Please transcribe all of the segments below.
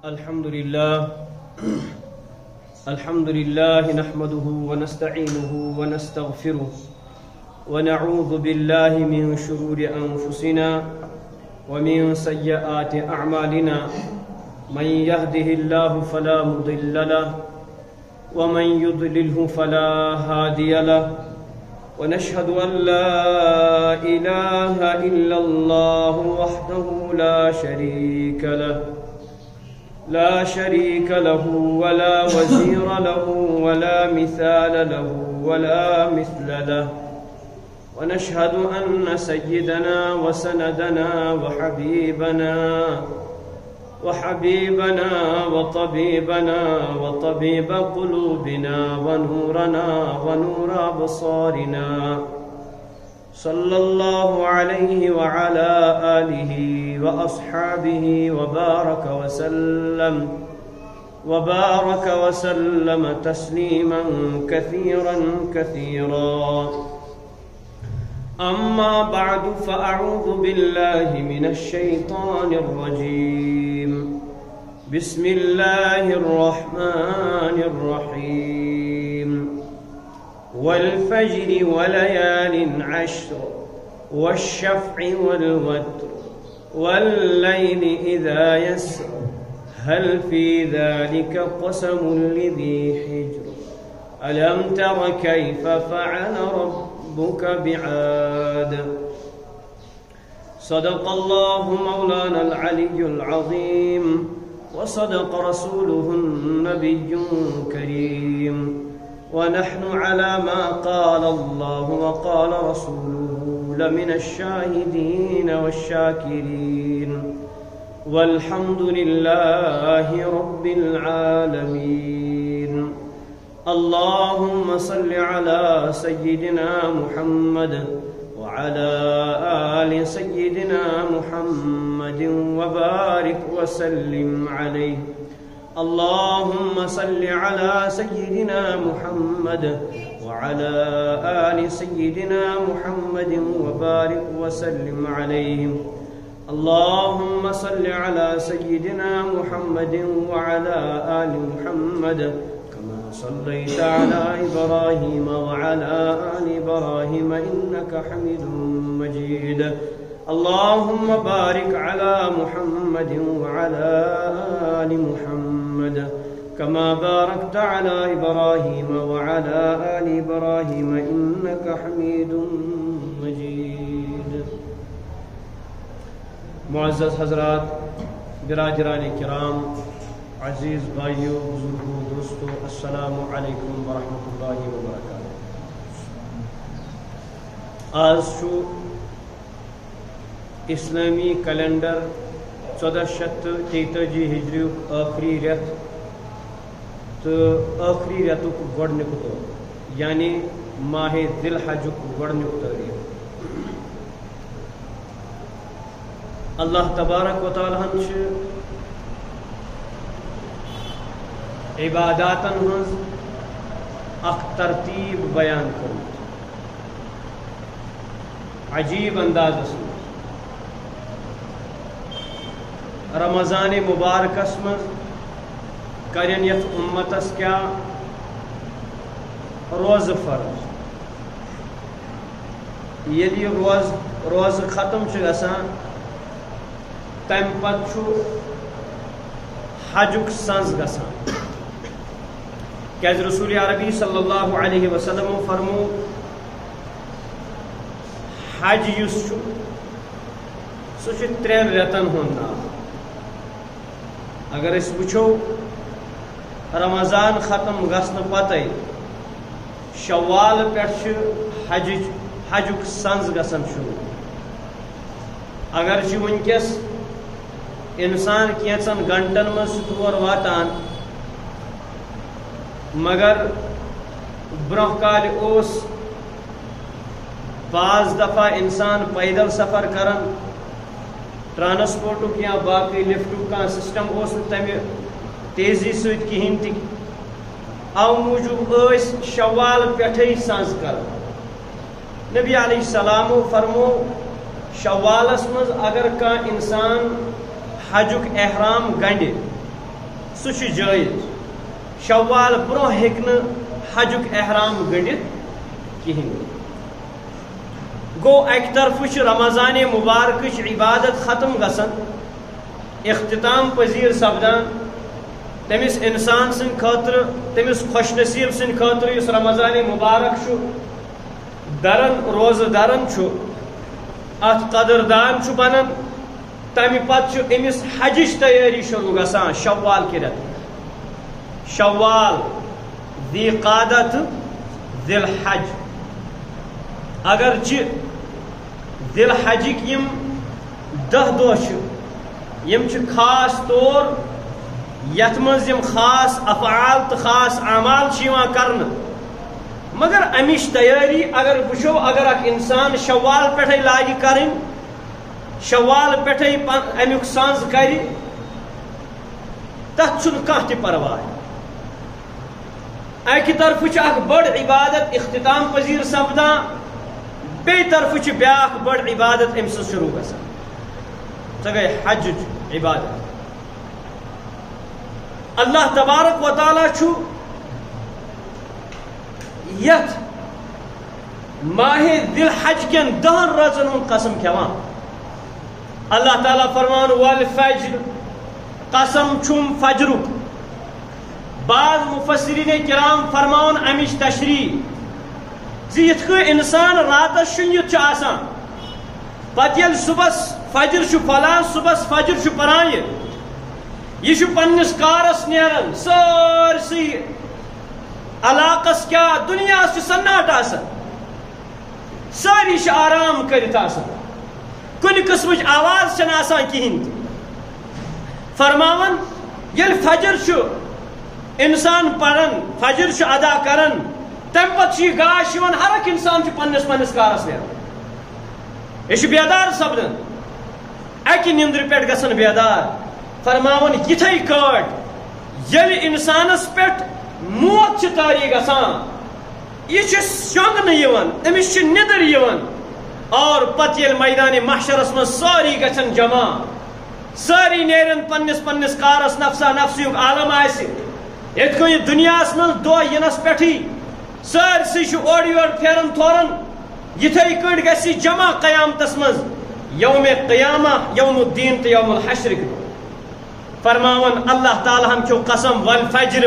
الحمد لله نحمده ونستعينه ونستغفره ونعوذ بالله من شرور أنفسنا ومن سيئات أعمالنا من يهده الله فلا مضل له ومن يضلله فلا هادي له ونشهد أن لا إله إلا الله وحده لا شريك له ولا وزير له ولا مثال له ولا مثل له ونشهد أن سيدنا وسندنا وحبيبنا وطبيبنا وطبيب قلوبنا ونورنا ونور أبصارنا صلى الله عليه وعلى آله وأصحابه وبارك وسلم تسليما كثيرا أما بعد فأعوذ بالله من الشيطان الرجيم بسم الله الرحمن الرحيم والفجر وليال عشر والشفع والوتر والليل إذا يسر هل في ذلك قسم لذي حجر ألم تر كيف فعل ربك بعاد صدق الله مولانا العلي العظيم وصدق رسوله النبي الكريم ونحن على ما قال الله وقال رسوله لمن الشاهدين والشاكرين والحمد لله رب العالمين اللهم صل على سيدنا محمد وعلى آل سيدنا محمد وبارك وسلم عليه اللهم صل على سيدنا محمد وعلى آل سيدنا محمد وبارك وسلم عليهم اللهم صل على سيدنا محمد وعلى آل محمد كما صليت على إبراهيم وعلى آل إبراهيم إنك حميد مجيد اللهم بارك على محمد وعلى آل محمد كما باركت على إبراهيم وعلى آل إبراهيم إنك حميد مجيد. معزز حضرات، برادران کرام، عزیز بھائیو، بزرگو، دوستو، السلام علیکم ورحمۃ اللہ وبرکاتہ. آج شو اسلامی کیلنڈر 1433 ہجری آخری رت تو آخری رتک گۄڈنیُک دۄہ یعنی ماہ ذی الحجُک گۄڈنیُک تٲریخ. اللہ تبارک و تعالیٰ ہن چھِ عباداتن ہنٛز اکھ ترتیب بیان کٔرمٕژ عجیب اندازس منٛز. رمضان مبارکس مز کرن یتھ امتس کیا روز فرض. ییٚلہِ روز ختم چھُ گژھان تمہِ پتہٕ چھُ حجُک سنٛز گژھان. کیازِ رسول عربی صلی اللہ علیہ وسلم فرمو حج یُس چھُ سُہ چھُ 3 رٮ۪تن ہُنٛد ناو. اگر اس وچھو رمضان ختم گژھن پتَے شوال پٮ۪ٹھ چھُ حجُک سنٛز گژھان شروع. اگر چھُ وٕنکٮ۪س انسان کینٛژن گنٹن منٛز تور واتان مگر برونٛہہ کالہِ اوس بعض دفعہ انسان پیدل سفر کران، ٹرانسپورٹک یا باقی لفٹک کانٛہہ سسٹم اوس نہٕ تمہِ تیزی سۭتۍ کِہیٖنۍ تہِ. او موٗجوٗب ٲسۍ شوال پٮ۪ٹھٕے سنٛز کران. نبی علیہ السلام فرمو شوالس منٛز اگر کانٛہہ انسان حجُک احرام گنڈِ سہ جائز شوال برو ہیکن حجک احرام گنڈت کہین گو اک طرف رمضان مبارک عبادت ختم گسن اختتام پذیر سپدان تمس انسان سن خاطر تمس خوش نصیب سن خاطر اس رمضان مبارک درن روز درن ات قدردان بنان تمہ پتہ امس حجچ تیاری شروع گسان شوال کے رت شوال ذی قعدہ ذی الحج اگرچہ ذی الحجک یم 10 دہ یم خاص طور یت مز یم خاص افعال تو خاص اعمال کرن مگر امش تیاری اگر وچھو اگر اک انسان شوال پٹھے لاگی کرن شوال پٹھے امیک سانز کری تت چھن کانٛہہ تہِ پرواے اکہ طرف اک بڑ عبادت اختتام پذیر سپدان بیٚیہِ طرف بیاکھ بڑ عبادت ام سٕنٛز شروع گژھان سۄ گٔے حج عبادت اللہ تبارک و تعالیٰ یت ماہ ذی الحج کن 10 رٲژن ہُنٛد قسم کھیوان اللہ تعالیٰ فرمان والفجر قسم چھم فجرک بعض مفسرین کرام فرمان امچ تشریح زِ یِتھ کٔنۍ انسان راتس شُنگِتھ چھُ آسان پتہٕ ییٚلہِ صبحس فجر چھُ پھلان صبحس فجر چھُ پران یہ پنس کارس نیران سارسی علاقس کیا دنیا سناٹ آسان ساری آرام کرت آسان کن قسم آواز چھ آسان کہین فرماون یل فجر انسان پران فجر ادا کران تم پتہ یہ گاش ہر اک انسان پنس پنس کارس نیران یہ بیدار سپدان اکہ نندر پہ گژھان بیدار فرماون یتھے کٲٹھۍ ییٚلہِ انسانس پٮ۪ٹھ موت چھِ طاری گژھان یہ چھُ شۄنٛگنہٕ یِوان أمِس چھِ نِندٕر یِوان اور پتہٕ ییٚلہِ میدانِ محشرس منٛز سٲری گژھن جمع سٲری نیرن پننس پننس کارس نفسا نفسیُک عالم آسہِ یِتھ کٔنۍ یہِ دُنیاہس منٛز دۄہ یِنس پٮ۪ٹھٕے سٲرسٕے چھُ اورٕ یورٕ پھیران تھوران یِتھے کٔٹھۍ گژھِ جمع قیامتس منٛز یوم قیامہ یوم الدین تہٕ یوم الحشرٕکۍ دۄہ فرماون اللہ تعالیٰ ہم چھو قسم والفجر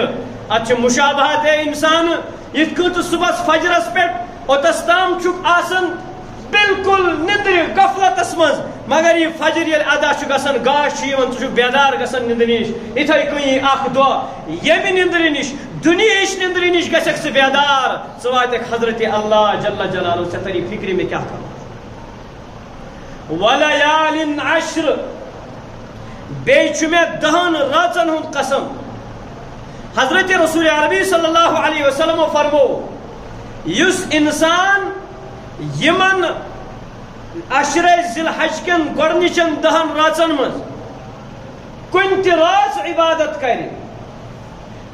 اچھا مشابہت ہے انسان یت کٔنۍ صبحس فجرس پہ اوتس تام چھُکھ آسان بالکل نندر غفلتس مز مگر یہ فجر یل ادا گژھان گاش ژٕ چھُکھ بیدار گژھان نندر نش یتھے کٔنی اکھ دۄہ ییٚمہِ نندر نش دنیاہٕچ نندر نش گژھکھ ژٕ بیدار ژٕ واتکھ حضرت اللہ جل جلالہ ژےٚ تری فکرِ مےٚ کیاہ کرُن ولیال عشر بیچ میں 10 راتن ہند قسم حضرت رسول عربی صلی اللہ علیہ وسلم فرمو یس انسان یمن عشر ذی الحج کن گۄڈنِچن 10 راتن مز کُنہِ تہِ راز عبادت کرِ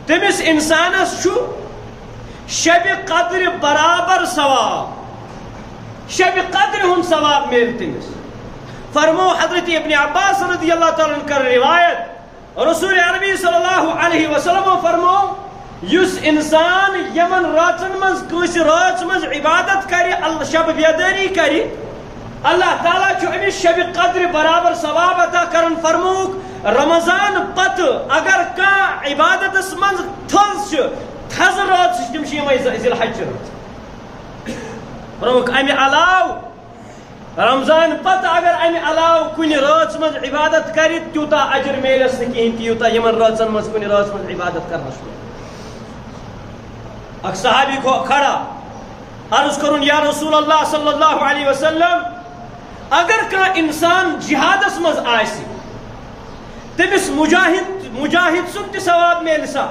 تٔمِس انسانس چھُ شب قدر برابر ثواب شب قدر ہند ثواب میل تٔمِس فرمو حضرت ابن عباس رضی اللہ تعالیٰ عنہ کر روایت رسول عربی صلی اللہ علیہ وسلم فرمو یس انسان یمن راتن مز کٲنٛسہِ رٲژ مز عبادت کر شب بیداری کر اللہ تعالیٰ چھُ أمِس شب قدر برابر ثواب عطا کرن فرموک رمضان پتہ اگر کانٛہہ عبادتس مز تھز تھز رٲژ تِم چھِ یِمے ذی الحج رٲژ فرموک امہِ علاوٕ رمضان پتہ اگر امہ علاوہ کن رٲژ مز عبادت کر تیوتاہ اجر میلس نہ کہین تیوتاہ یمن رٲژن مز کن رٲژ مز عبادت کرنس اک صحابی کھڑا عرض کرن یا رسول اللہ صلی اللہ علیہ وسلم اگر کانٛہہ انسان جہادس مز آسہِ تمس مجاہد سُنٛد تہِ ثواب میل سا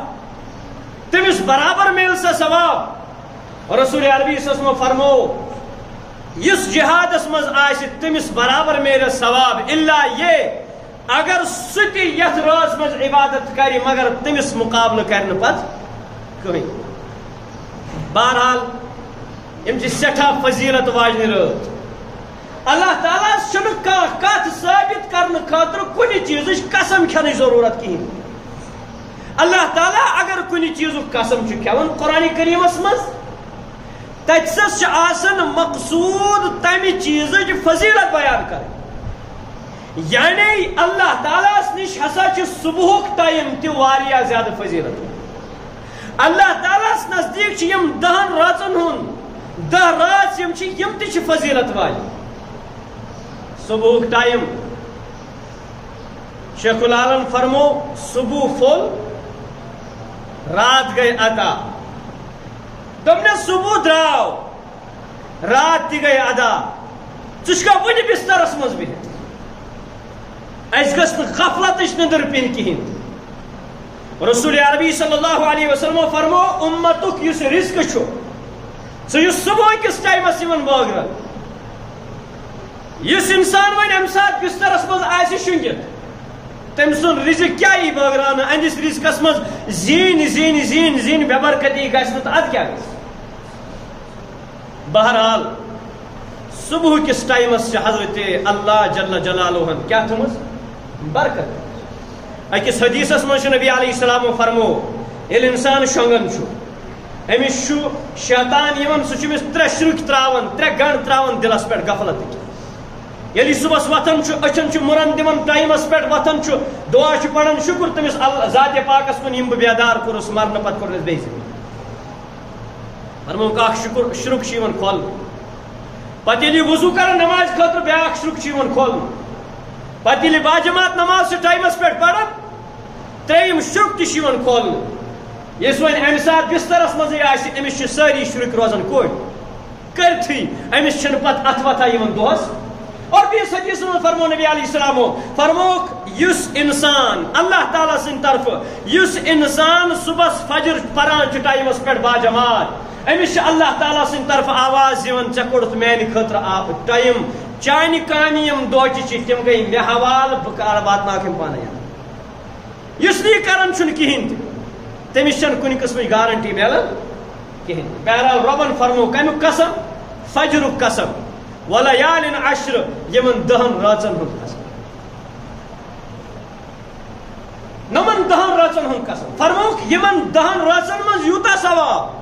تمس برابر میل سا ثواب رسول عربی صلی اللہ علیہ وسلم فرمو یس جہادس مز آسہِ تمس برابر میل ثواب الا یہ اگر سُہ تہِ یتھ رٲژ مز عبادت کر مگر تمس مقابلہ کر نہٕ پتہٕ کٕہٕنۍ بہرحال یم چھِ سٮ۪ٹھاہ فضیلت واجنہِ رٲژ اللہ تعالیٰ چھُنہٕ کانٛہہ کتھ ثٲبت کرنہٕ خٲطرٕ کُنہِ چیٖزٕچ قسم کھٮ۪نٕچ ضروٗرت کِہیٖنۍ اللہ تعالیٰ اگر کُنہِ چیٖزُک قسم چھُ کھٮ۪وان قرآنِ کریٖمس منٛز تتسس چھُ آسان مقصوٗد تمہِ چیٖزٕچ فضیلت بیان کرٕنۍ یعنی اللہ تعالیٰ نِش ہسا چھُ صبحُک ٹایم تہِ واریاہ زیادٕ فضیلت اللہ تعالیٰ نزدیٖک چھِ یِم 10 رٲژن ہُنٛد 10 رٲژ یِم چھِ یِم تہِ چھِ فضیلت والہِ صبحُک ٹایم شیخ العالم فرمو صبح پھول رات گئی ادا دوٚپنس صبح درٛاو رات تہِ گئی ادا ژٕ چھُکھا وُنہِ بسترس منٛز بِہِتھ اَسہِ گٔژھ نہٕ غفلتٕچ نِندٕر پینۍ کِہیٖنۍ رسول عربی صلی اللہ علیہ وسلمو فرمو اُمتُک یُس رِزقہٕ چھُ سُہ یُس صبحکِس ٹایمس یِوان بٲگرن یُس انسان وۄنۍ اَمہِ ساتہٕ بسترس منٛز آسہِ شۄنٛگِتھ تٔمۍ سُنٛد رِزق کیٛاہ یی بٲگراونہٕ أہنٛدِس رِزقس منٛز زیٖنۍ بے برکتی گژھِ نہٕ تہٕ اَدٕ کیٛاہ گژھِ بہرحال صبحکِس ٹایمس چھِ حضرت اللہ جل جلالہن کیٛاہ تھٲومٕژ برکت أکِس حدیٖثس منٛز چھُ نبی علیہ السلامو فرمو ییٚلہِ اِنسان شۄنٛگان چھُ أمِس چھُ شیطان یِوان سُہ چھُ أمِس 3 شُرُکۍ ترٛاوان 3 گنٛڈ ترٛاوان دِلس پٮ۪ٹھ غفلتٕکۍ ییٚلہِ یہِ صُبحس وۄتھان چھُ أچھن چھُ مُرن دِوان ٹایمس پٮ۪ٹھ وۄتھان چھُ دُعا چھُ پران شُکر تٔمِس ذاتِ پاکس کُن یِم بہٕ بیدار کوٚرُس مرنہٕ پتہٕ کوٚرنس بیٚیہِ زندگی فرمووُکھ اکھ شُرُک چھُ یِوان کھولنہٕ پتہٕ ییٚلہِ یہِ وضوٗ کران نمازِ خٲطرٕ بیٛاکھ شُرُک چھُ یِوان کھولنہٕ پتہٕ ییٚلہِ باجماعت نماز چھُ ٹایمس پٮ۪ٹھ پران 3یِم شُرُک تہِ چھُ یِوان کھولنہٕ یُس وۄنۍ اَمہِ ساتہٕ بسترس منٛزٕے آسہِ أمِس چھِ سٲری شُرِکۍ روزان کوٚڑ کٔرتھٕے أمِس چھِنہٕ پتہٕ اتھٕ وتھا یِوان دۄہس اور بیٚیِس حدیٖثس منٛز فرمو نبی علیہ السلامو فرمووُکھ یُس انسان اللہ تعالیٰ سٕنٛدِ طرفہٕ یُس انسان صبحس فجر پران چھُ ٹایمس پٮ۪ٹھ باجماعت أمِس چھِ اللہ تعالیٰ سٕنٛدِ طرفہٕ آواز یِوان ژےٚ کوٚڑُتھ میانہِ خٲطرٕ ٹایم چانہِ کامہِ یِم دوچہِ چھِ تِم گٔے مےٚ حوالہٕ بہٕ کر واتناوکھ یِم پانے یُس نہٕ یہِ کران چھُنہٕ کِہینۍ تہِ تٔمِس چھنہٕ کُنہِ قٕسمٕچ گارنٹی مِلان کِہینۍ بہرحال رۄبن فرمو کمیُک قسم فجرُک قسم وَلَیالٍ عَشْرٍ یِمن 10 رٲژن ہُنٛد قسم نۄمن 10 رٲژن ہُنٛد قسم فرمووُکھ یِمن 10 رٲژن منٛز یوٗتاہ ثواب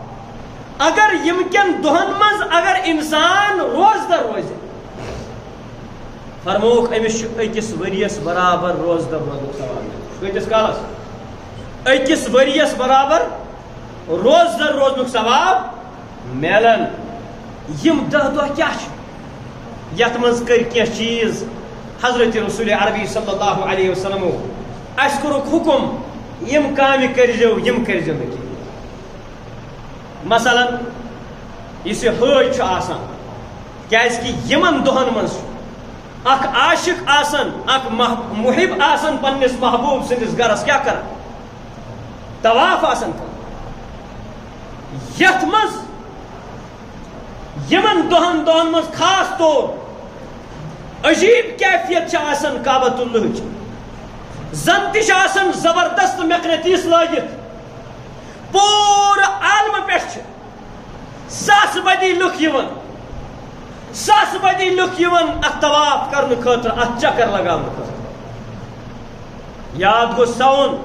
اگر یِم کٮ۪ن دۄہن منٛز اگر انسان روزدر روزِ فرمووُکھ أمِس چھُ أکِس ؤرِیس برابر روزدر روزنُک ثواب کۭتِس کالس أکِس ؤرِیس برابر روزدر روزنُک ثواب میلان یِم 10 دۄہ کیٛاہ چھِ یتھ منٛز کٔرۍ کینٛہہ چیٖز حضرت رسول عربی صلی اللہ علیہ وسلمو اَسہِ کوٚرُکھ حُکم یِم کامہِ کٔرۍزیو یِم کٔرۍزیو نہٕ کینٛہہ مثلاً یُس یہِ حٲج چھُ آسان کیٛازِ کہِ یِمن دۄہن منٛز چھُ اکھ عاشق آسان اکھ محب آسان پننِس محبوٗب سٕنٛدِس گرس کیٛاہ کران طواف آسان کران یتھ منٛز یِمن دۄہن منٛز خاص طور عجیٖب کیفیت چھِ آسان کعبۃ اللہٕچ زن تہِ چھِ آسان زبردست مقناطیس لٲگِتھ پوٗرٕ عالمہٕ پٮ۪ٹھ چھِ ساسہٕ بٔدی لُکھ یِوان اتھ طواف کرنہٕ خٲطرٕ اتھ چکر لگاونہٕ خٲطرٕ یاد گوٚژھ تھاوُن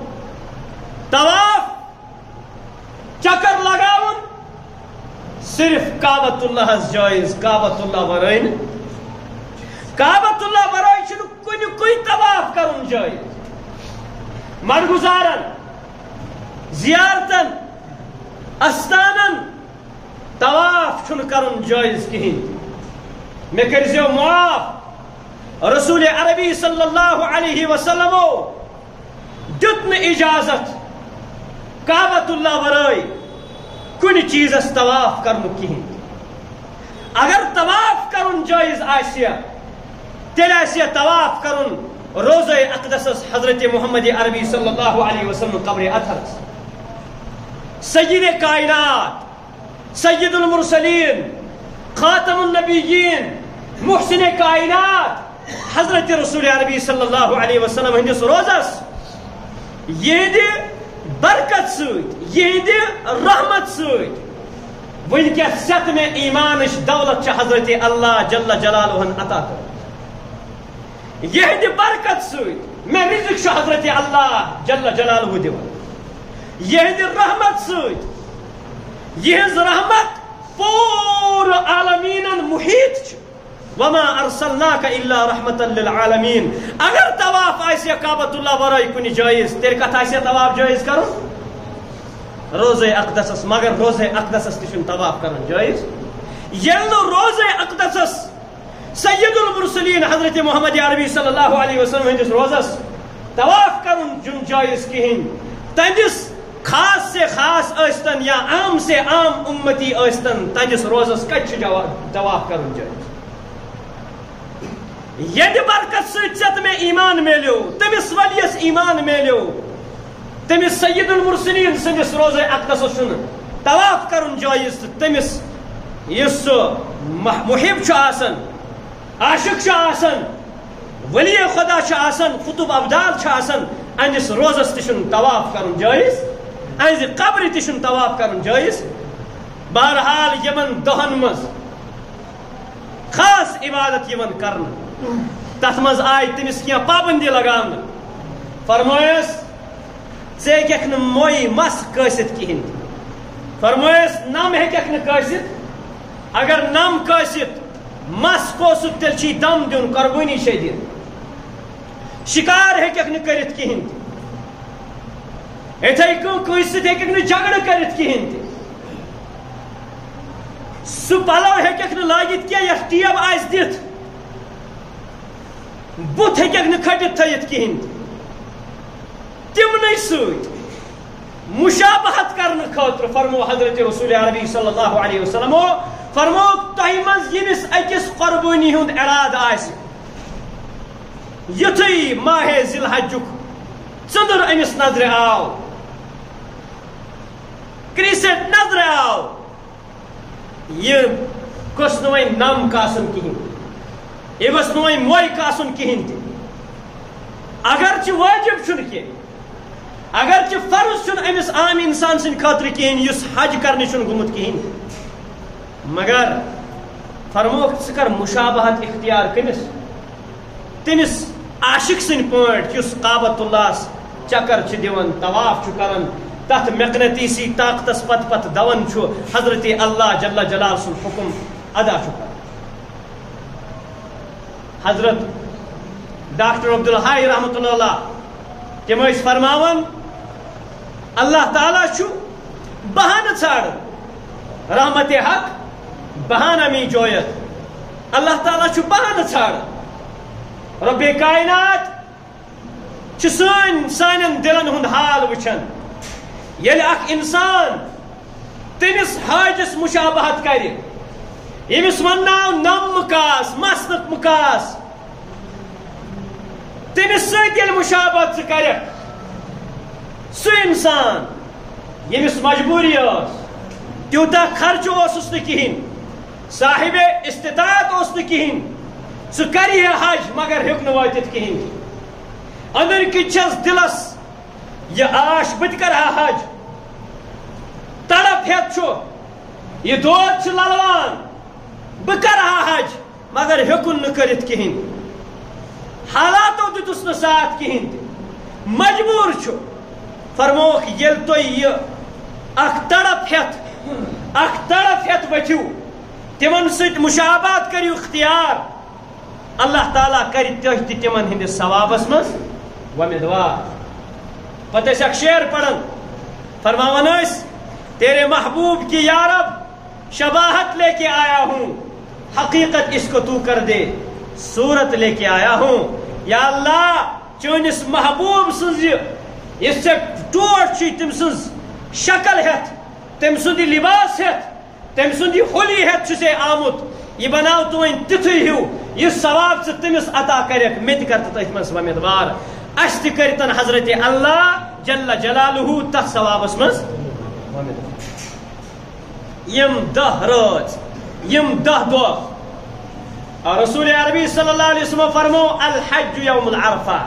طواف چکر لگاوُن صرف کعبۃ اللہس جٲیز کعبۃ اللہ ورٲے نہٕ کعبۃ اللہ ورٲے چھُنہٕ کُنہِ طواف کرُن جٲیز مدگزارن زیارتن استانن طواف چھُنہٕ کرُن جٲیز کِہینۍ مےٚ کٔرۍزیو معاف رسول عربی صلی اللہ علیہ وسلمو دیُت نہٕ اجازت کعبۃ اللہ ورٲے کُنہِ چیٖزس طواف کرنُک کِہینۍ اگر طواف کرُن جٲیز آسہِ تیٚلہِ آسہِ طواف کرُن روزے اقدسس حضرت محمد عربی صلی اللہ علیہ وسلم قبر اطہرس سید کائنات سید المرسلین خاتم النبیین محسن کائنات حضرت رسول عربی صلی اللہ علیہ وسلم ہندس روزس یہندِ برکت سۭتۍ یہندِ رحمت سۭتۍ ونکیس ست مےٚ ایمانٕچ دولت چھِ حضرت اللہ جل جلالہن عطا کٔرمٕژ یہندِ برکت سۭتۍ مےٚ رزق چھُ حضرت اللہ جل جلالہ دِوان یہندِ رحمت سۭتۍ یہنز رحمت پور عالمینن محیط چھ وما ارسلناک الا رحمتا للعالمین اگر طواف آسیا کعبۃ اللہ ورائے کن جائز تیل کت آسیا طواف جائز کرن روزہ اقدسس مگر روزہ اقدسس تہ چھُنہٕ طواف کرن جائز ییٚلہِ نہٕ روزہ اقدسس سید المرسلین حضرت محمد عربی صلی اللہ علیہ وسلم ہندس روزس طواف کرن چھُنہٕ جائز کہین تہندس خاص سے خاص ٲسۍتن یا عام سے عام امتی ٲسۍتن تہندس روزس کتہِ چھُ طواف کرن جائز یدِ برکت سۭتۍ ژےٚ تہٕ مےٚ ایمان میلیو تٔمِس ؤلِیَس ایمان میلیو تٔمِس سید المرسلین سٕنٛدِس روزے اقدسس چھُنہٕ طواف کرُن جایز تہٕ تٔمِس یُس سُہ محب چھُ آسان عاشق چھُ آسان ولی خدا چھُ آسان قطب ابدال چھُ آسان اہندِس روزس تہِ چھُنہٕ طواف کرُن جایز اہنزِ قبرِ تہِ چھُنہٕ طواف کرُن جایز بہرحال یمن دۄہن منٛز خاص عبادت یِوان کرنہٕ تتھ منٛز آیہِ تٔمِس کینٛہہ پابندی لگاونہٕ فرمٲیس ژٕ ہیٚککھ نہٕ مویہِ مس کٲسِتھ کِہینۍ تہِ فرمٲیس نم ہیٚککھ نہٕ کٲسِتھ اگر نم کٲسِتھ مس کوسُکھ تیٚلہِ چھُے دم دیُن قربٲنی چھے دِنۍ شِکار ہیٚککھ نہٕ کٔرِتھ کِہینۍ تہِ یِتھٕے کٔنۍ کٲنٛسہِ سۭتۍ ہیٚککھ نہٕ جھگڑٕ کٔرِتھ کِہینۍ تہِ سُہ پلو ہیٚککھ نہٕ لٲگِتھ کینٛہہ یتھ ٹیب آسہِ دِتھ بُتھ ہیٚککھ نہٕ کھٔٹِتھ تھٲیِتھ کِہینۍ تہِ تِمنٕے سۭتۍ مشابہت کرنہٕ خٲطرٕ فرمو حضرت رسول عربی صلی اللہ علیہ وسلم فرمو تۄہہِ منٛز ییٚمِس أکِس قربٲنی ہُنٛد اِرادٕ آسہِ یُتھُے ماہے ذی الحجُک ژٔنٛدٕر أمِس نظرِ آو کرٛیٖسٮ۪ٹ نظرِ آو یہِ گوٚژھ نہٕ وۄنۍ نم کاسُن کِہینۍ یہِ گوٚژھ نہٕ وۄنۍ موے کاسُن کِہینۍ تہِ اگرچہِ وٲجِب چھُنہٕ کینٛہہ اگرچہِ فرض چھُنہٕ أمِس عام انسان سٕنٛدِ خٲطرٕ کِہینۍ یُس حج کرنہِ چھُنہٕ گوٚمُت کِہینۍ مگر فرموکھ ژٕ کر مشابہت اختیار کٔمِس تٔمِس عاشق سٕنٛدۍ پٲٹھۍ یُس کعبۃ اللہس چکر چھُ دِوان طواف چھُ کران تتھ مقناطیسی طاقتس پتہٕ پتہٕ دوان چھُ حضرت اللہ جل جلال سُنٛد حکم ادا چھُ کران حضرت ڈاکٹر عبدالحی رحمۃ اللہ علیہ تِم ٲسۍ فرماوان اللہ تعالیٰ چھُ بہانہٕ ژھانڈان رحمتِ حق بہانہ می جویت اللہ تعالیٰ چھُ بہانہٕ ژھانڈان رۄبِ کائنات چھُ سانٮ۪ن دِلن ہُنٛد حال وٕچھان ییٚلہِ اکھ اِنسان تٔمِس حاجس مشابہت کرِ ییٚمِس ونناو نم مُکاس مس نہٕ مُکاس تٔمِس سۭتۍ ییٚلہِ مشابہت ژٕ کرکھ سُہ اِنسان ییٚمِس مجبوٗری ٲس تیوٗتاہ خرچہٕ اوسُس نہٕ کِہینۍ صاحبِ استطاعت اوس نہٕ کِہینۍ سُہ کرِ ہے حج مگر ہیوٚک نہٕ وٲتِتھ کِہینۍ أنٛدٕرۍ کِنۍ چھس دِلس یہِ آش بہٕ تہِ کرٕ ہا حج تڑپ ہیٚتھ چھُ یہِ دود چھُ للوان بہٕ کرٕ ہا حج مگر ہیوٚکُن نہٕ کٔرِتھ کِہینۍ حالاتو دِتُس نہٕ ساتھ کِہینۍ تہِ مجبوٗر چھُ فرموکھ ییٚلہِ تُہۍ یہِ اکھ تڑپ ہیٚتھ ؤتھِو تِمن سۭتۍ مشابہت کٔرِو اختیار اللہ تعالیٰ کرِ تُہۍ تہِ تِمن ہٕنٛدِس ثوابس منٛز وۄمیدوار پتہٕ ٲسۍ اکھ شعر پران فرماوان ٲسۍ تیرے محبوب کی یارب شباہت لے کے آیا ہوں حقیقت اس کو تو کر دے صورت لے کے آیا ہوں یا اللہ چٲنِس محبوب سٕنٛز یہِ ژےٚ ٹوٹھ چھُے تٔمۍ سٕنٛز شکل ہیٚتھ تٔمۍ سُنٛد یہِ لباس ہیٚتھ تٔمۍ سُنٛد یہِ ہولی ہیٚتھ چھُ ژےٚ آمُت یہِ بناو ژٕ وۄنۍ تِتھُے ہیوٗ یہِ ثواب ژٕ تٔمِس عطا کَرکھ مےٚ تہِ کر تہٕ تٔتھۍ منٛز وۄمیدوار اَسہِ تہِ کٔرتن حضرت اللہ جل جلالہ تتھ ثوابس منٛز وۄمیدوار یِم دہ رٲژ یِم دہ دۄہ رسول عربی صلی اللہ علیہ وسلم فرمو الحج یوم العرفہ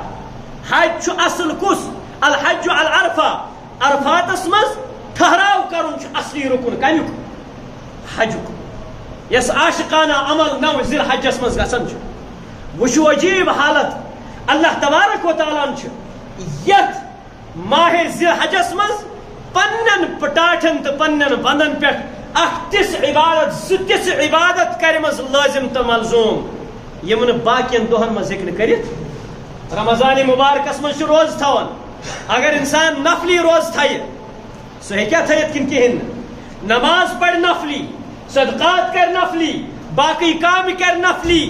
حج چھُ اصل کُس الحج العرفہ عرفاتس منٛز ٹھہراو کرُن چھُ اصلی رُکُن کمیُک حجُک یس عاشقانہ عمل نو ذی الحجس منٛز گژھان چھُ وٕچھو عجیب حالت اللہ تبارک و تعالیٰ چھُ یتھ ماہے ذی الحجس منٛز پنن پٹاٹن تو پنن بندن پہ اخ تس عبادت تس عبادت کرمز لازم تو ملزوم یم باقین دہن مز ہیکہ کرت. رمضان مبارکس مز روز تھوان اگر انسان نفلی روز تھائے سہ ہیکیا تھیت کن کہین نماز پڑھ نفلی صدقات کر نفلی باقی کام کر نفلی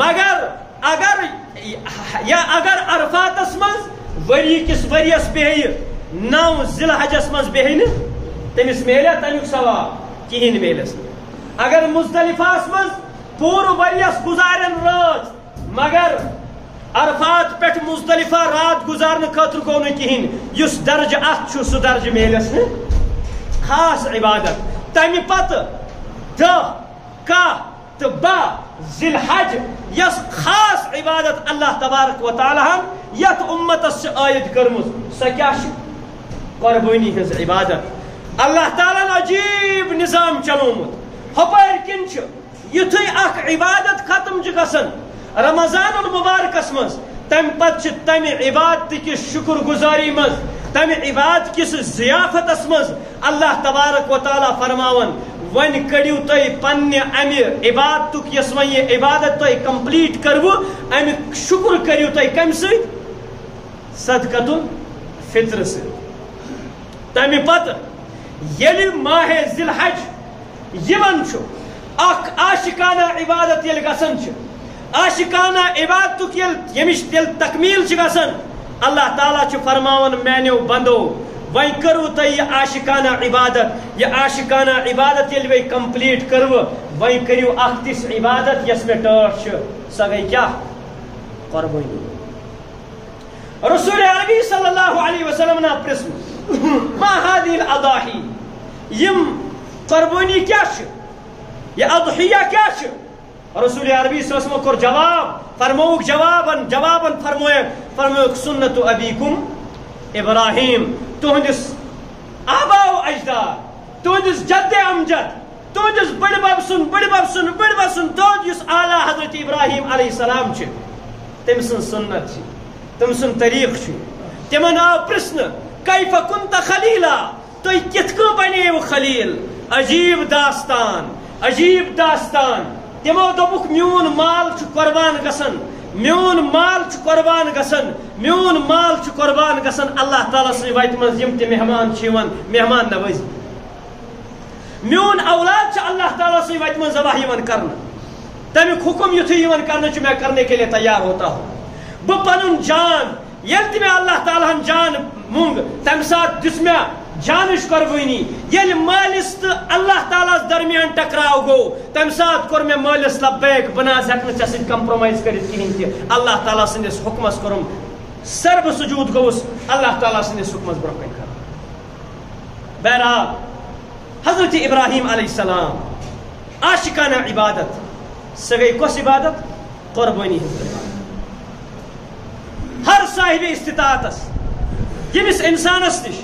مگر اگر عرفاتس مز وری کس وریس بیہ 9 ذی الحجس مز بیہ تمس میلیا تمیک ثواب کہین میلس. اگر مزدلفاس مز پور وریس گزارن رات مگر عرفات پہ مزدلفہ رات گزارنے خاطر گو نا کہین اس درجہ ات سہ درجہ میلس نا خاص عبادت. تمہ پتہ 10 کاہ تو 12 ذی الحج یس خاص عبادت اللہ تبارک و تعالی یت امتس عائد کرمز سہ کیا قربانی ہز عبادت. اللہ تعالیٰ عجیب نظام چلومت ہپار کن یتھے اخ عبادت ختم گژھان رمضان المبارکس مز تم پتہ تمہ عبادت کس شکر گزاری مز تمہ عبادت کس ضیافتس مز اللہ تبارک و تعالیٰ فرماون ون کڑیو تھی پنہ امہ عبادت یس ون یہ عبادت تھی کمپلیٹ کرو امیک شکر کریو تھی کم ست صدقۃ الفطر ست. تمہ پتہ یل ماہ ذی الحج یوان اخ عاشقانہ عبادت یل گژھان عاشقانہ عبادت یمش تیل تکمیل گژھان اللہ تعالیٰ فرماون میانو بندو وی کرو تھی یہ عاشقانہ عبادت یہ عاشقانہ عبادت یل وی کمپلیٹ کرو وی کریو اخ تس عبادت یس میں ٹاٹ سہ گئی کیا قربانی. رسول عربی صلی اللہ علیہ وسلم نا پرسم ما هذه الاضاحی یم قربانی کیا یہ اضحیہ کیا رسول عربی صلی اللہ علیہ وسلم کور جواب فرموک جوابا فرموک سنت ابیکم ابراہیم تہندس آبا و اجداد تہندس جد امجد تہندس بڑ بب سن دود یس اعلیٰ حضرت ابراہیم علیہ السلام تم سن سنت تم سن طریق تمن آو پرسن کیف کنت خلیلا تھی کت کن بنیو خلیل. عجیب داستان تمو دوپک میون مال قربان گسن میون مال قربان گسن میون مال قربان گسن اللہ تعالیٰ سن وت من یم تہ مہمان مہمان نوازی میون اولاد اللہ تعالیٰ سن وت من ذبح یوان کرنا تمیک حکم یتھے یوان کرنا میں کرنے کے لیے تیار ہوتا ہوں. بہ پنن جان یل تہ میں اللہ تعالیٰ جان مونگ تمہ سات دس میں جانش قربانی یل مالس تو اللہ تعالیٰ درمیان ٹکراؤ گو تمہ سات کور میں مالس لبیک بناز ہیکہ ژے سۭتۍ کمپرومائز کرت کہین تہ اللہ تعالیٰ سندس حکمس کرم سرب سجود گوس اللہ تعالیٰ سندس حکمس برو کن کر. بہرحال حضرت ابراہیم علیہ السلام عاشقانہ عبادت سہ گئی کس عبادت قربانی ہز عبادت. ہر صاحب استطاعتس یمس انسانس نش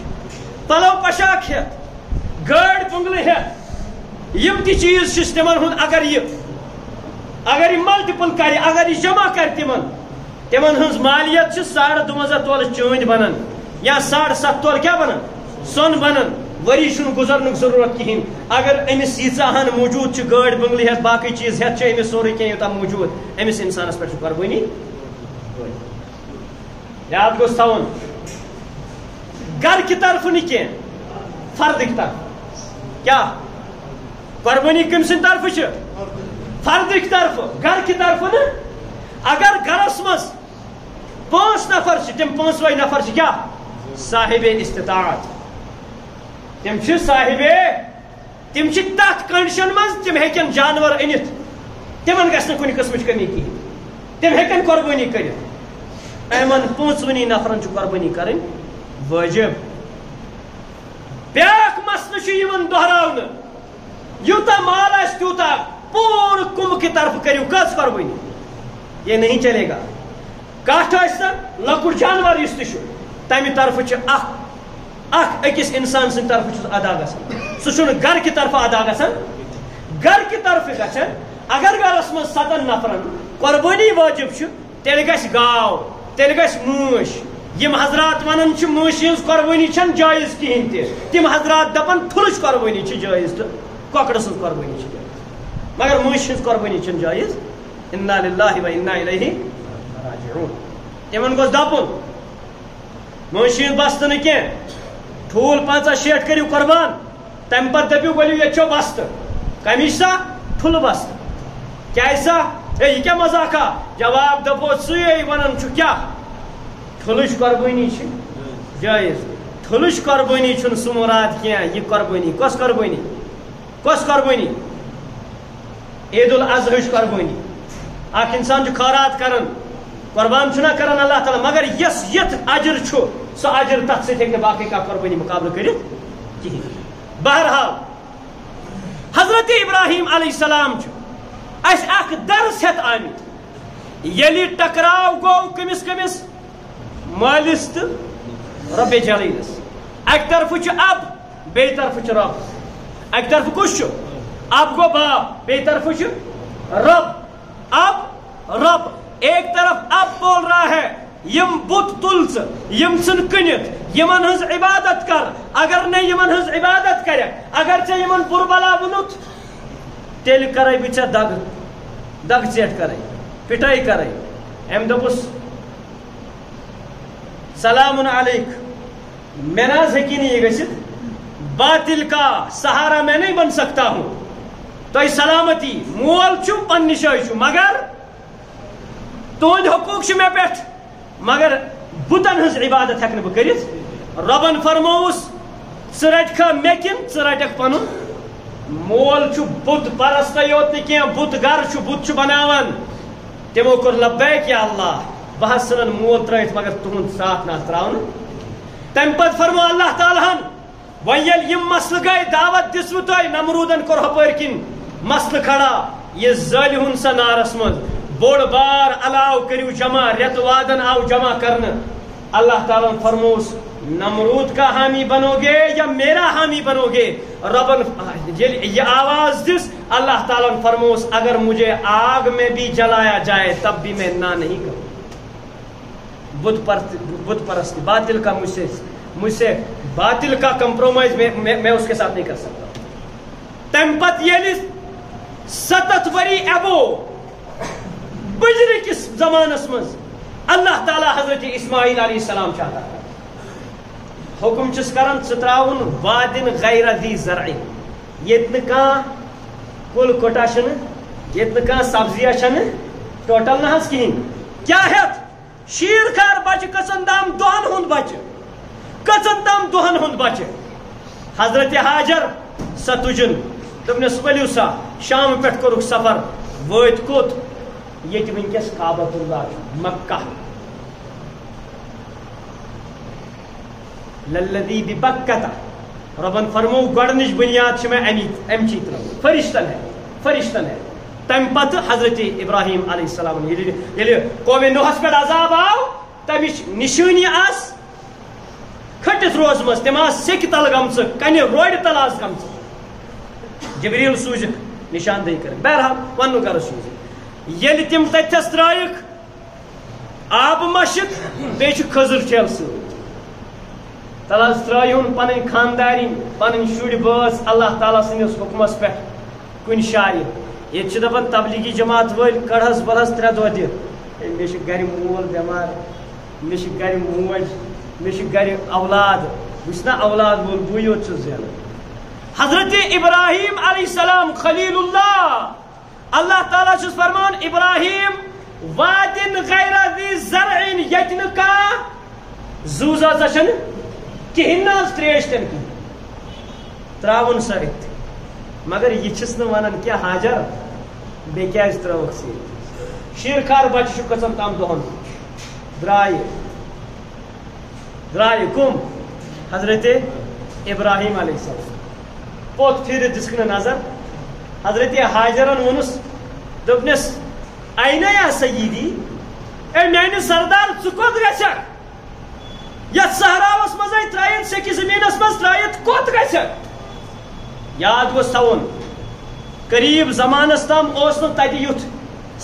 پلو پشاک ہیت گاڑ بنگلہ ہیت یم تی چیز تمن ہند اگر یہ ملٹیپل کر اگر یہ جمع کر تمن ہز مالیت 52.5 تولہ چوند بنان یا 7.5 تولہ کیا بنان سون بنان وری چھن گزرنک ضرورت کہین. اگر امس ییژاہن موجود گاڑ بنگلہ ہیت باقی چیز ہیت امس سورے کینٛہہ یوتاہ موجود امس انسانس پہ قربانی. یاد گوس تھاون گر کی طرف نی فرد کی طرف کیا قربانی کم سن طرف فرد کی طرف گر کی طرف نا. اگر گرس مز 5 نفر تم 5 نفر کیا صاحب استطاعت تم صاحب تم تک کنڈیشن مز تم ہیکن جانور انت تمن گھس کن قسم کمی کہین تم ہیکن قربانی کرت. ایمن 5 نفرن قربانی کریں واجب. بیاکھ مسئلہ دہراؤن یوتا مال آس تیوتا پور کم کی طرف کریو کس قربانی یہ نہیں چلے گا. کٹ آسن لکٹ جانور اس تہ تمہ طرف اکس انسان سن طرف ادا گژھان سہ گر کی طرف ادا گژھان گر کی طرف گژھان. اگر گرس من 7 نفرن قربانی واجب تیل گژھِ گاو تیل گژھِ موش یم حضرات ونان چھ موشی ہنز قربانی چھن جائز کہین تہ تم حضرات دپن ٹھلچ قربانی چھ جائز تو کۄکر سٕنز قربانی چھ جائز مگر موشی ہنز قربانی چھن جائز انا للہ و انا الیہ راجعون تمن گوس دپن موشی ہنز بستہ نہ کی ٹھول 50-60 کریو قربان تم پتہ دپیو ؤلِو ییٚتہِ چھو بستہ کمِچ سا ٹھل بستہ کیازِ سا اے یہ کیا مذاقہ جواب دپو ژٕے ونان چھُ کیا ٹھلچ قربانی چھ جائز ٹھلچ قربانی چھن سہ مراد کیا یہ قربانی کس قربانی عید الاضحیٰ قربانی اخ انسان چھ خیرات کران قربان چھنا کران اللہ تعالیٰ مگر یس یت اجر چھ سہ اجر تک ست ہیکہ باقی کا قربانی مقابلہ کرت کہین بہرحال حضرت ابراہیم علیہ السلام چھ اس اخ درس ہت آمت یلی ٹکراو گو کمس مالس تو رب جلیلس اک طرف اب بی طرف رب اک طرف کس اب گو باپ بی طرف رب اب رب ایک طرف اب بول رہا ہے یم بت تل یم ژھن کٕنِتھ یمن ہنز عبادت کر اگر نے یمن ہنز عبادت کرے اگر ژے یمن بُربلا ووٚنُتھ تیٚلہِ کرے بہٕ ژےٚ دگ ژیٹ کرے پٹائی کرے أمۍ دوٚپُس سلام علیک میں نہ ہیٚکہِ نہٕ یہِ گٔژھِتھ باطل کا سہارا میں نہیں بن سکتا ہوں تو سلامتی مول چھُ پننہِ جایہِ چھُ مگر تُہنٛدۍ حقوٗق چھِ مےٚ پٮ۪ٹھ مگر بُتن ہٕنٛز عبادت ہٮ۪کہٕ نہٕ بہٕ کٔرِتھ رۄبن فرمووُس ژٕ رٹکھا مےٚ کِنہٕ ژٕ رٹکھ پنُن مول چھُ بُت پرستے یوت نہٕ کینٛہہ بُت گرٕ چھُ بُت چھُ بناوان تِمو کوٚر لبیک یا اللہ بہٕ حظ ژھٕنن مول ترٲیِتھ مگر تُہُنٛد ساتھ نہ تراونہٕ تمہِ پتہٕ فرمو اللہ تعالیٰ ہن وۄنۍ ییٚلہِ یِم مسلہٕ گٔے دعوت دِژوٕ تۄہہِ نمروٗدن کوٚر ہُپٲرۍ کِنۍ مسلہٕ کھڑا یہِ زٲلۍ ہُن سا نارس منٛز بوڑ بار علاو کریو جمع ریت وادن آو جمع کرنا اللہ تعالیٰ فرموس نمرود کا حامی بنو گے یا میرا حامی بنو گے ربن یہ آواز دس اللہ تعالیٰ فرموس اگر مجھے آگ میں بھی جلایا جائے تب بھی میں نہ نہیں کروں بت پرست باطل کا مجھ سے باطل کا کمپرومائز میں اس کے ساتھ نہیں کر سکتا تمپت یہ 7 وری ابو بجری کس زمانس مز اللہ تعالیٰ حضرت اسماعیل علیہ السلام چاہتا ہے حکم چس کرن ستراون وادن غیر ذی زرع یتن کا کل کوٹا چھن یتن کا سبزیاں چھن ٹوٹل نہ ہس کہین کیا ہے شیر کار بچ کسن دام دوہن ہند بچ کسن دام دوہن ہند بچ حضرت ہاجر ستجن دپنس ؤلِو سا شام پٮ۪ٹھ کوٚرُکھ سفر وٲتۍ کوٚت ییٚتہِ وٕنکٮ۪س کعبۃ اللہ مکہ للذی ببکۃ ربن فرمو گۄڈنِچ بنیاد چھِ مےٚ اَمچی ترٲومٕژ فرشتن ہے تمہِ پتہٕ حضرت ابراہیم علیہ السلام ییٚلہِ قومِ نوحس پٮ۪ٹھ عذاب آو تمِچ نِشٲنی آس کھٔٹِتھ روزمٕژ تِم آسہٕ سیٚکہِ تل گٔمژٕ کنہِ روڑِ تل آسہٕ گٔمژٕ جبریل سوٗزِکھ نشاندہی کٔرِتھ بہرحال وننُک غرض سوٗزِکھ ییٚلہِ تِم تتھس ترٲیِکھ آبہٕ مشک بیٚیہِ چھُ کھٔزٕر ٹھیلہٕ سۭتۍ تل حظ ترٲیہُن پنٕنۍ خاندارِنۍ پنٕنۍ شُرۍ بٲژ اللہ تعالیٰ سٕنٛدِس حُکمس پٮ۪ٹھ کُنہِ جایہِ ییٚتہِ چھِ دپان تبلیغی جماعت وٲلۍ کڑہس بلس 3 دۄہ دِ مےٚ چھُ گرِ مول بٮ۪مار مےٚ چھِ گرِ موج مےٚ چھِ گرِ اولاد بہٕ چھُس نا اولاد وول بٕے یوت چھُس زینان حضرت ابراہیم علیہ السلام خلیل اللہ تعالیٰ چھُس فرمان ابراہیم وادن غیر ذی زرع ییٚتہِ نہٕ کانٛہہ زُو زٲژا چھنہٕ کہین نہ تریش تم کی تراون سا اتھ مگر یہ چھس نہ ونان کیا حاجر بے کیاز تروک سی شیرخار بچ چھ کسم تام دہن درائے کم حضرت ابراہیم علیہ السلام پوت پھر دسکن نظر حضرت حاجرن ونس دپنس این یا سیدی اے میانہ سردار ژٕ کوٚت گژھکھ یتھ صحراوس مزے ترائیت سیٚکہِ زمینس مز ترائیت کوٚت گژھکھ یاد گوٚژھ تھاوُن قریب زمانس تام اوس نہٕ تتہِ یُتھ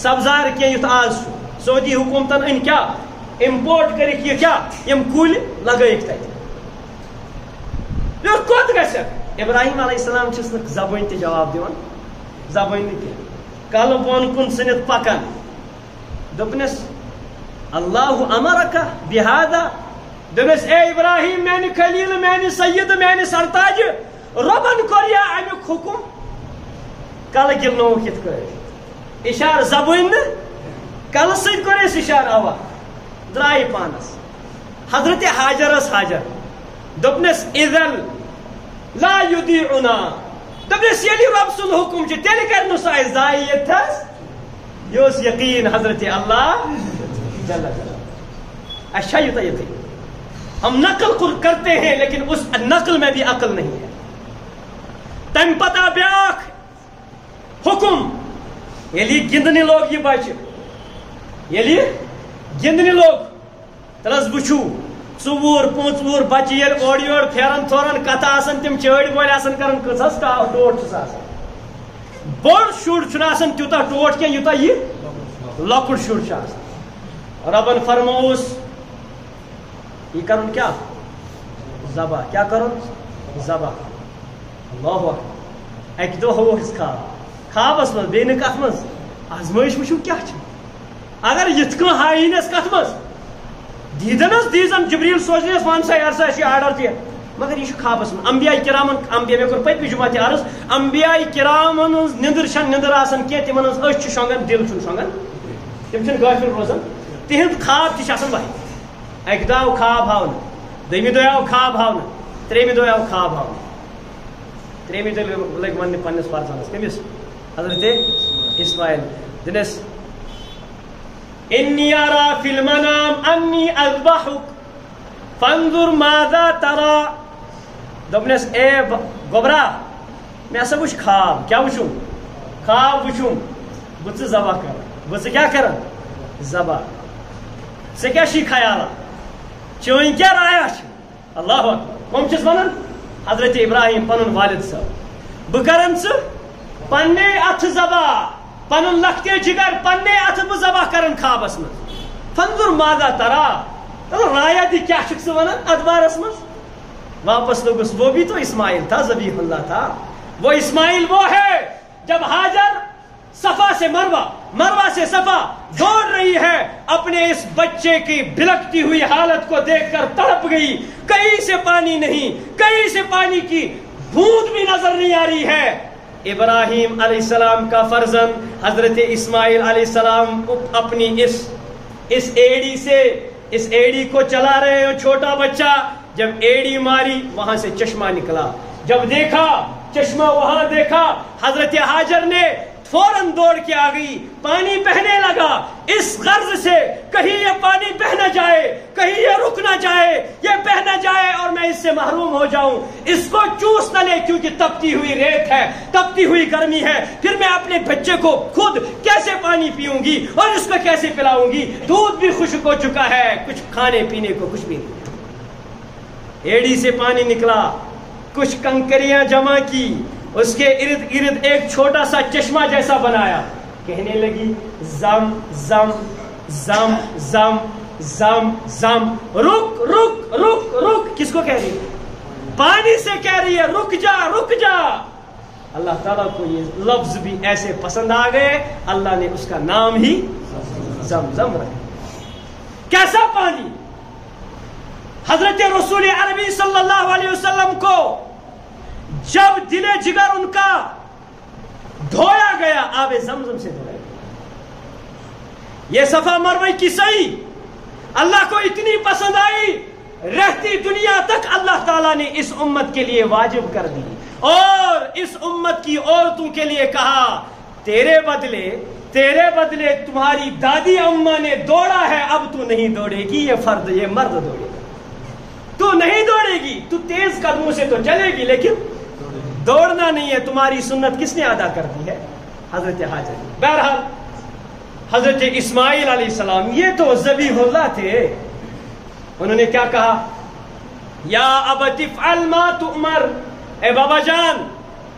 سبزار کینٛہہ یُتھ آز چھُ سعودی حکوٗمتن أنۍ کیٛاہ امپورٹ کرک یہ کیا یم کل لگائک تک کوت گھس ابراہیم علیہ السلام چھس نہ زبان تہ جواب دیوان زبان کی کل بون کن سنت پکان دپنس اللہ امرک بہذا دپنس اے ابراہیم میانہ خلیل میانہ سید میانہ سرتاج ربن کوریا امیک حکم کل گرنو کت کر اشار زبان کل ست کور اس اشار اوا درائے پانس حضرت حاجرس حاجر دپنس اذن لا یدیعنا دپنس یلی رب سن حکم چھ تیل کرنو سا ضائع تھس یہ یقین حضرت اللہ جل جلالہ اچھا یہ یقین ہم نقل کرتے ہیں لیکن اس نقل میں بھی عقل نہیں ہے تم پتہ بیاکھ حکم یلی گندنی لوگ یہ بچ یلی گندنی لوگ تلس بچو ژور پانژ بچہ یل اور یور پھیران تھوران کتھ آسان تم چڑ بول آسان کران کھس ٹوٹ چھس آسان بوڑ شر چھُنہٕ آسان تیوٗتاہ ٹوٹ کینٛہہ یوٗتاہ یہِ لۄکُٹ شُر چھُ آسان ربن فرمووُس یہ کرن کیا ذبح کیا کرن ذبح اللہ اکبر اکہ دۄہ ہووس خوابس منٛز بیٚیہِ نہٕ کتھ منٛز آزمٲیش وٕچھِو کیٛاہ چھِ اگر یِتھ کٔنۍ ہاینس کتھ منٛز دیٖدنس دیٖزن جبریٖل سوزنس ون سا یار سا اَسہِ چھُ آرڈر دِ مگر یہ خوابس من انبیاء کرامن انبیاء مے کور پتمہِ جمعہ تہِ عرض انبیاء کرامن ہٕنٛز نِندٕر چھنہٕ نِندٕر آسان کینٛہہ تِمن ہٕنٛز أچھ چھِ شۄنٛگان دِل چھُنہٕ شۄنٛگان تِم چھِنہٕ غٲفِل روزان تِہُنٛد خواب تہِ چھِ آسان وحی اکہِ دۄہ آو خواب ہاونہٕ دوٚیمہِ دۄہ آو خواب ہاونہٕ ترٛیٚیمہِ دۄہ آو خواب ہاونہٕ ترٛیٚیمہِ دۄہ لٔگۍ وننہِ پننِس فرزانس کٔمِس حضرت اسماعیل دِنس انی ارا فی المنام انی اذبحک فانظر ماذا ترى دپنس اے گوبرا میں ہسا وچھ خواب کیا وچھُم خواب وچھُم بہ ژٕ ذبح کر بہ ژٕ کیا کران ذبح ژےٚ کیٛاہ چھی خیالا چٲنۍ کیٛاہ رایا چھِ اللہ اکبر کٕم چھِس ونان حضرت ابراہیم پنُن والد صٲب بہ کران ژٕ پننے اتھٕ ذبح پنُن لختے جگر پننے اتھٕ بہ ذبح کران خوابس منٛز فانظر ماذا ترى رایا دی کیا چھکھ ژٕ ونان ادبارس منٛز واپس لوگس وہ بھی تو اسماعیل تھا ذبیح اللہ تھا وہ اسماعیل وہ ہے جب ہاجر صفا سے مروہ مروہ سے صفا دوڑ رہی ہے اپنے اس بچے کی بلکتی ہوئی حالت کو دیکھ کر تڑپ گئی کہیں سے پانی نہیں کہیں سے پانی کی بوند بھی نظر نہیں آ رہی ہے ابراہیم علیہ السلام کا فرزند حضرت اسماعیل علیہ السلام اپنی اس ایڑی کو چلا رہے ہیں چھوٹا بچہ جب ایڑی ماری وہاں سے چشمہ نکلا جب دیکھا چشمہ وہاں دیکھا حضرت حاجر نے فوراً دوڑ کے آ گئی پانی بہنے لگا اس غرض سے کہیں یہ پانی بہ نہ جائے کہیں یہ رک نہ جائے یہ بہ نہ جائے اور میں اس سے محروم ہو جاؤں اس کو چوس نہ لے کیونکہ تپتی ہوئی ریت ہے تپتی ہوئی گرمی ہے پھر میں اپنے بچے کو خود کیسے پانی پیوں گی اور اس کو کیسے پلاؤں گی دودھ بھی خشک ہو چکا ہے کچھ کھانے پینے کو کچھ بھی نہیں ایڑی سے پانی نکلا کچھ کنکریاں جمع کی اس کے ارد گرد ایک چھوٹا سا چشمہ جیسا بنایا کہنے لگی زم زم زم زم زم زم رک رک رک رک کس کو کہہ رہی ہے پانی سے کہہ رہی ہے رک جا رک جا اللہ تعالیٰ کو یہ لفظ بھی ایسے پسند آ گئے اللہ نے اس کا نام ہی زم زم رکھا کیسا پانی حضرت رسول عربی صلی اللہ علیہ وسلم کو جب دل جگر ان کا دھویا گیا آب زمزم سے دھویا گیا یہ صفا مروہ کی سعی اللہ کو اتنی پسند آئی رہتی دنیا تک اللہ تعالیٰ نے اس امت کے لیے واجب کر دی اور اس امت کی عورتوں کے لیے کہا تیرے بدلے تمہاری دادی اماں نے دوڑا ہے اب تو نہیں دوڑے گی یہ مرد دوڑے گا تو نہیں دوڑے گی تو تیز قدموں سے تو چلے گی لیکن دوڑنا نہیں ہے تمہاری سنت کس نے ادا کر دی ہے حضرت حاجر بہرحال حضرت اسماعیل علیہ السلام یہ تو ذبیح اللہ تھے انہوں نے کیا کہا یا ابت افعل ما تؤمر اے بابا جان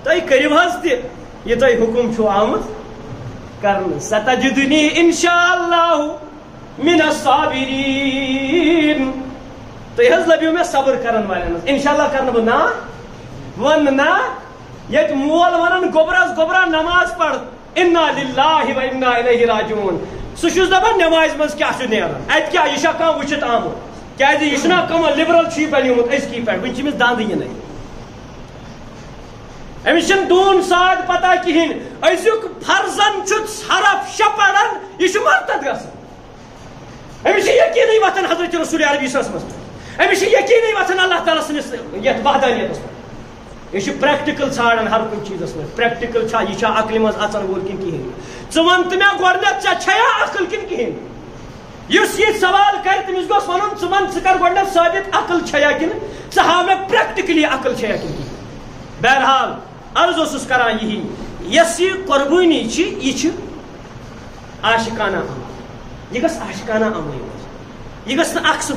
تُہۍ کٔرِو حظ تہِ یہ تُہۍ حکم چھو آمت کرن ستجدنی انشاء اللہ من الصابرین. تُہۍ حظ لبیو مےٚ صبر کرن والٮ۪ن منٛز. انشاءاللہ کرنہٕ بہٕ نا ون نا ییٚتہِ مول ونان گوبرس گوبرا نماز پڑ انا للہ و انا الیہ راجعون. سُہ چھُس دپان نمازِ منٛز کیٛاہ چھُ نیران اَتہِ کیٛاہ یہِ چھا کانٛہہ وٕچھِتھ آمُت کیٛازِ یہِ چھُنا کٕمن لِبرل چھُ یہِ بنیومُت أزکی پٮ۪ٹھ وٕنہِ چھِ أمِس دنٛد یِنٕے. أمِس چھنہٕ ڈوٗن ساد پتہ کِہیٖنۍ. أزیُک فرزن چھُ حرف شےٚ پران یہِ چھُ مرتد گژھان. أمِس چھِ یقیٖنٕے وتھان حضرت رسول عربی صلی اللہ علیہ وسلم. أمِس چھِ یقیٖنٕے وتھان اللہ تعالیٰ سٕنٛدِس یتھ وحدانیتس پٮ۪ٹھ. یہ پریکٹیکل ژھانڈان ہر کُنہِ چیٖزس منٛز. پریکٹیکل چھا یہِ چھا عقلہِ منٛز اژن وول کِنہٕ کِہیٖنۍ. ژٕ وَن تہٕ مےٚ گۄڈٕنیتھ ژےٚ چھیا عقل کِنہٕ کِہیٖنۍ. یُس یہِ سوال کرِ تٔمِس گوٚژھ وَنُن ژٕ وَن ژٕ کر گۄڈٕنیتھ ثٲبت عقل چھیا کِنہٕ ژٕ ہاو مےٚ پریکٹیکلی عقل چھیا کِنہٕ کِہیٖنۍ. بہرحال عرض اوسُس کران یِہی یۄس یہِ قۄربٲنی چھِ یہِ چھِ عاشقانہ عمل. یہِ گژھِ عاشقانہ عملٕے منٛز. یہِ گژھِ نہٕ اکھ سُہ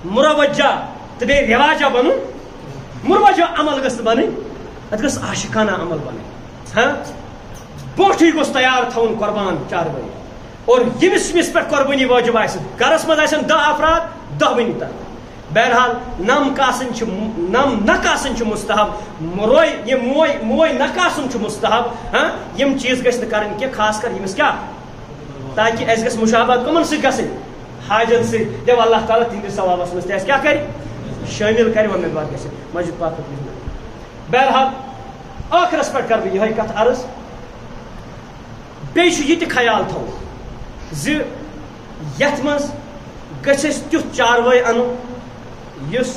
مُروَجہ تہٕ بیٚیہِ رٮ۪واجہ بنُن. مُروَجہ عمل گژھِ نہٕ بنٕنۍ اتھ گژھِ عاشقانہ عمل بنٕنۍ. برونٹھٕے گوٚژھ تیار تھاوُن قۄربان چاروٲے. اور ییٚمِس پٮ۪ٹھ قۄربٲنی واجب آسہِ گرس منٛز آسن 10 افراد 10 ؤنی تر. بہرحال نم نک آسن چھُ مستحب. موے نک آسُن چھُ مستحب. یِم چیٖز گژھِ نہٕ کرٕنۍ کینٛہہ خاص کر ییٚمِس کیٛاہ تاکہِ اَسہِ گژھِ مُشابہت کٕمن سۭتۍ گژھٕنۍ حاجن سۭتۍ. دَپہِ اللہ تعالیٰ تِہنٛدِس ثوابس منٛز تہِ اَسہِ کیٛاہ کرِ شٲمِل کرِ وۄمیدوار گژھِ مسجد پاک. بہرحال ٲخرس پٮ۪ٹھ کرٕ بہٕ یِہوے کتھ عرض. بیٚیہِ چھُ یہِ تہِ خیال تھاوُن زِ یتھ منٛز گژھِ أسۍ تیُتھ چاروٲے انُن یُس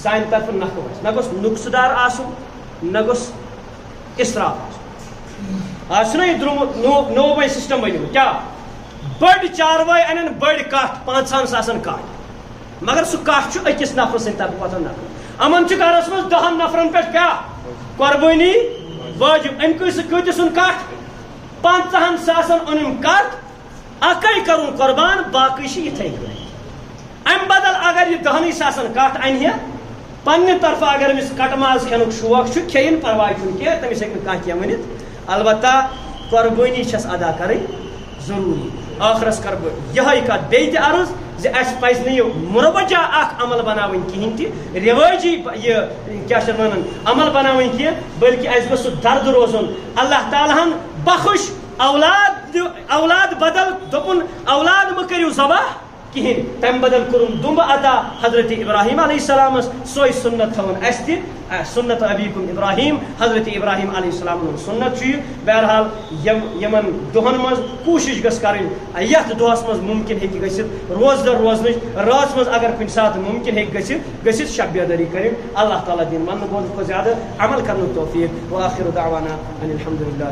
سانہِ طرفہٕ نکھٕ وسہِ. نہ گوٚژھ نُقصہٕ دار آسُن نہ گوٚژھ اِسراف آسُن. آز چھُنہ یہِ درٛومُت نوٚو وۄنۍ سسٹم بنیومُت کیٛاہ بٔڑۍ چاروٲے انن بٔڑۍ کٹھ 500 ساسن کٹھ مگر سُہ کٹھ چھُ أکِس نفرٕ سٕنٛدِ طرفہٕ واتان نفر. یِمن چھُ گرس منٛز 10 نفرن پٮ۪ٹھ کیٛاہ قۄربٲنی وٲجِب. أمۍ کۭتِس سُنٛد کٹھ 50 ساسن اوٚنُم کٹھ اکے کرُن قۄربان باقٕے چھِ یِتھے کٔنۍ. امہِ بدل اگر یہِ 10 ساسن کٹھ انہِ ہا پننہِ طرفہٕ اگر أمِس کٹہٕ ماز کھٮ۪نُک شوق چھُ کھٮ۪یِن پرواے چھُنہٕ کینٛہہ تٔمِس ہیٚکہِ نہٕ کانٛہہ کینٛہہ ؤنِتھ. البتہ قۄربٲنی چھس ادا کرٕنۍ ضروٗری. ٲخرس کرٕ بہٕ یِہے کتھ بیٚیہِ تہِ عرض زِ اَسہِ پزِ نہٕ یہِ مُروَجہ اکھ عمل بناوٕنۍ کِہینۍ تہِ رِوٲجی یہِ کیٛاہ چھِ ونان عمل بناوٕنۍ کینٛہہ بٔلکہِ اَسہِ گوٚژھ سُہ درد روزُن. اللہ تعالیٰ ہن بخش اولاد بدل دوٚپُن اولاد مہٕ کٔرِو ذبح کِہینۍ تمہِ بدل کوٚرُن دُمبہٕ عطا حضرت ابراہیم علیہ السلامس. سۄے سُنت تھاوُن اَسہِ تہِ سُنت ابیکم ابراہیم حضرت ابراہیم علیہ السلام ہُنٛد سُنت چھُ یہِ. بہرحال یِمن دۄہن منٛز کوٗشش گژھِ کَرٕنۍ یتھ دۄہس منٛز مُمکِن ہیٚکہِ گٔژھِتھ روزدر روزنٕچ. رٲژ منٛز اگر کُنہِ ساتہٕ مُمکِن ہیٚکہِ گٔژھِتھ شب بیدٲری کٔرِنۍ. اللہ تعالیٰ دِنۍ وننہٕ بولنہٕ کھۄتہٕ زیادٕ عمل کرنُک توفیٖق. وآخر دعوانا ان الحمدُ للہ.